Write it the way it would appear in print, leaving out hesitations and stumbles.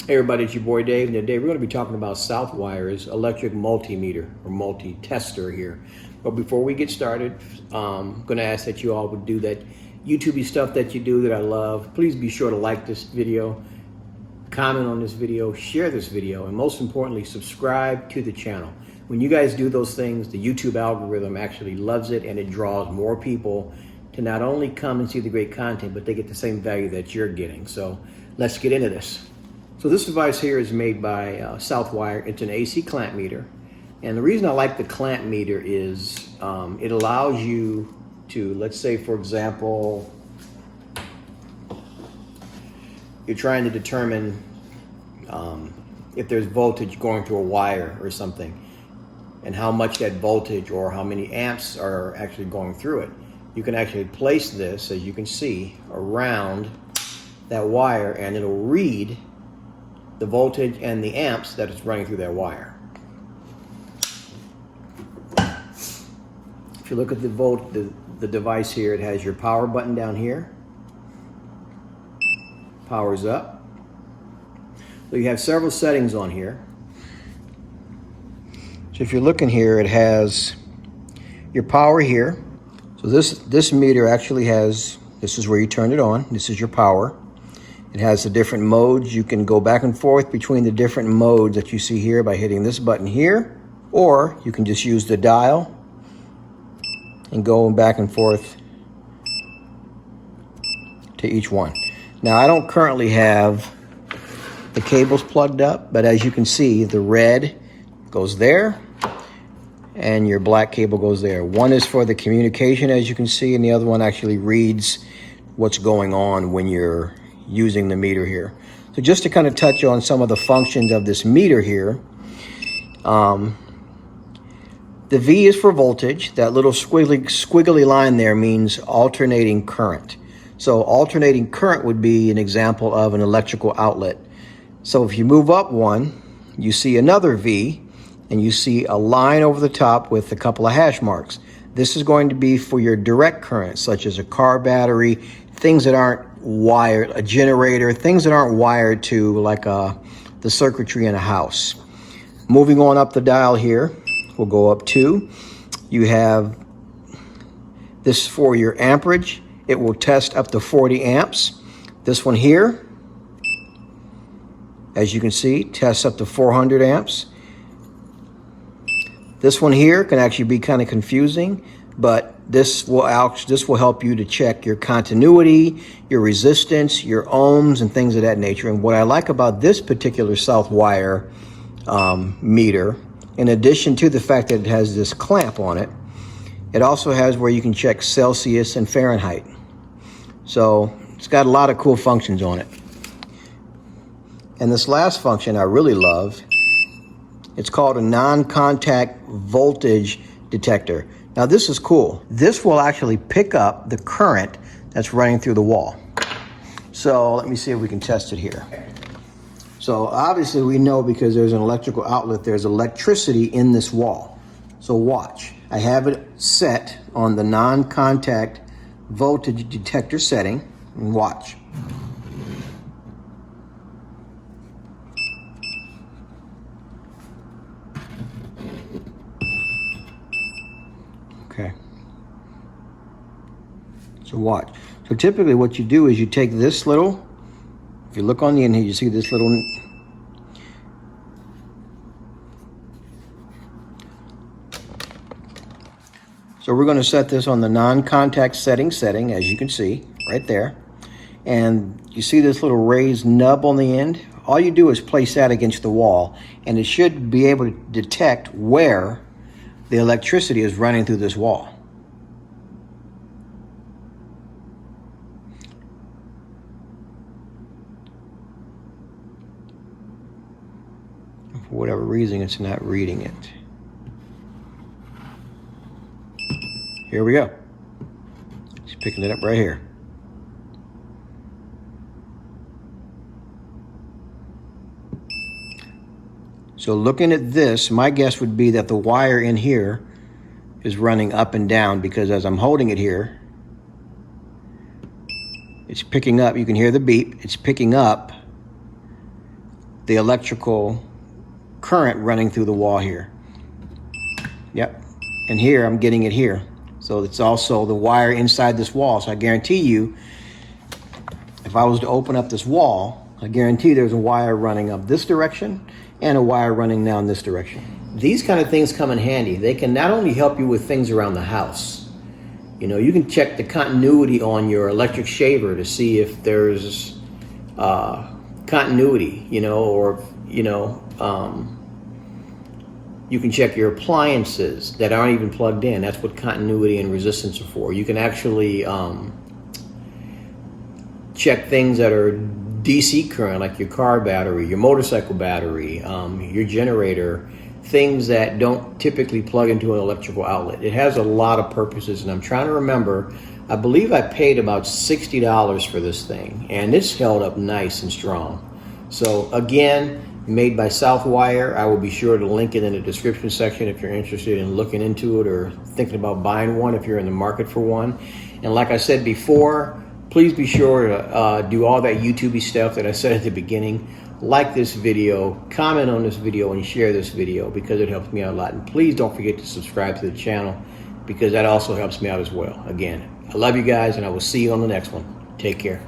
Hey everybody, it's your boy Dave, and today we're going to be talking about Southwires electric multimeter or multi-tester here. But before we get started, I'm going to ask that you all would do that YouTubey stuff that you do that I love. Please be sure to like this video, comment on this video, share this video, and most importantly, subscribe to the channel. When you guys do those things, the YouTube algorithm actually loves it, and it draws more people to not only come and see the great content, but they get the same value that you're getting. So let's get into this. So this device here is made by Southwire. It's an AC clamp meter. And the reason I like the clamp meter is it allows you to, let's say for example, you're trying to determine if there's voltage going through a wire or something, and how much that voltage or how many amps are actually going through it. You can actually place this, as you can see, around that wire, and it'll read the voltage and the amps that is running through that wire. If you look at the device here, it has your power button down here. Power's up. So you have several settings on here. So if you're looking here, it has your power here. So this meter actually has, this is where you turn it on. This is your power. It has the different modes. You can go back and forth between the different modes that you see here by hitting this button here, or you can just use the dial and go back and forth to each one. Now, I don't currently have the cables plugged up, but as you can see, the red goes there and your black cable goes there. One is for the communication, as you can see, and the other one actually reads what's going on when you're using the meter here. So just to kind of touch on some of the functions of this meter here, the V is for voltage. That little squiggly line there means alternating current. So alternating current would be an example of an electrical outlet. So if you move up one, you see another V, and you see a line over the top with a couple of hash marks. This is going to be for your direct current, such as a car battery, things that aren't wired, a generator, things that aren't wired to like the circuitry in a house. Moving on up the dial here, we'll go up 2. You have this for your amperage. It will test up to 40 amps. This one here, as you can see, tests up to 400 amps. This one here can actually be kind of confusing, but this will help you to check your continuity, your resistance, your ohms, and things of that nature. And what I like about this particular Southwire meter, in addition to the fact that it has this clamp on it, it also has where you can check Celsius and Fahrenheit. So it's got a lot of cool functions on it. And this last function I really love, it's called a non-contact voltage detector. Now this is cool. This will actually pick up the current that's running through the wall. So let me see if we can test it here. So obviously we know, because there's an electrical outlet, there's electricity in this wall. So watch. I have it set on the non-contact voltage detector setting, and watch. Okay. So watch. So typically what you do is you take this little, if you look on the end here, you see this little, so we're going to set this on the non-contact setting, as you can see right there. And you see this little raised nub on the end? All you do is place that against the wall, and it should be able to detect where the electricity is running through this wall. For whatever reason, it's not reading it. Here we go. It's picking it up right here. So looking at this, my guess would be that the wire in here is running up and down, because as I'm holding it here, it's picking up. You can hear the beep. It's picking up the electrical current running through the wall here. Yep, and here I'm getting it here. So it's also the wire inside this wall. So I guarantee you, if I was to open up this wall, I guarantee there's a wire running up this direction and a wire running down this direction. These kind of things come in handy. They can not only help you with things around the house. You know, you can check the continuity on your electric shaver to see if there's continuity, you know, or, you know, you can check your appliances that aren't even plugged in. That's what continuity and resistance are for. You can actually check things that are DC current, like your car battery, your motorcycle battery, your generator, things that don't typically plug into an electrical outlet. It has a lot of purposes, and I'm trying to remember, I believe I paid about $60 for this thing, and it's held up nice and strong. So again, made by Southwire. I will be sure to link it in the description section if you're interested in looking into it or thinking about buying one if you're in the market for one. And like I said before, please be sure to do all that YouTube-y stuff that I said at the beginning. Like this video, comment on this video, and share this video because it helps me out a lot. And please don't forget to subscribe to the channel because that also helps me out as well. Again, I love you guys, and I will see you on the next one. Take care.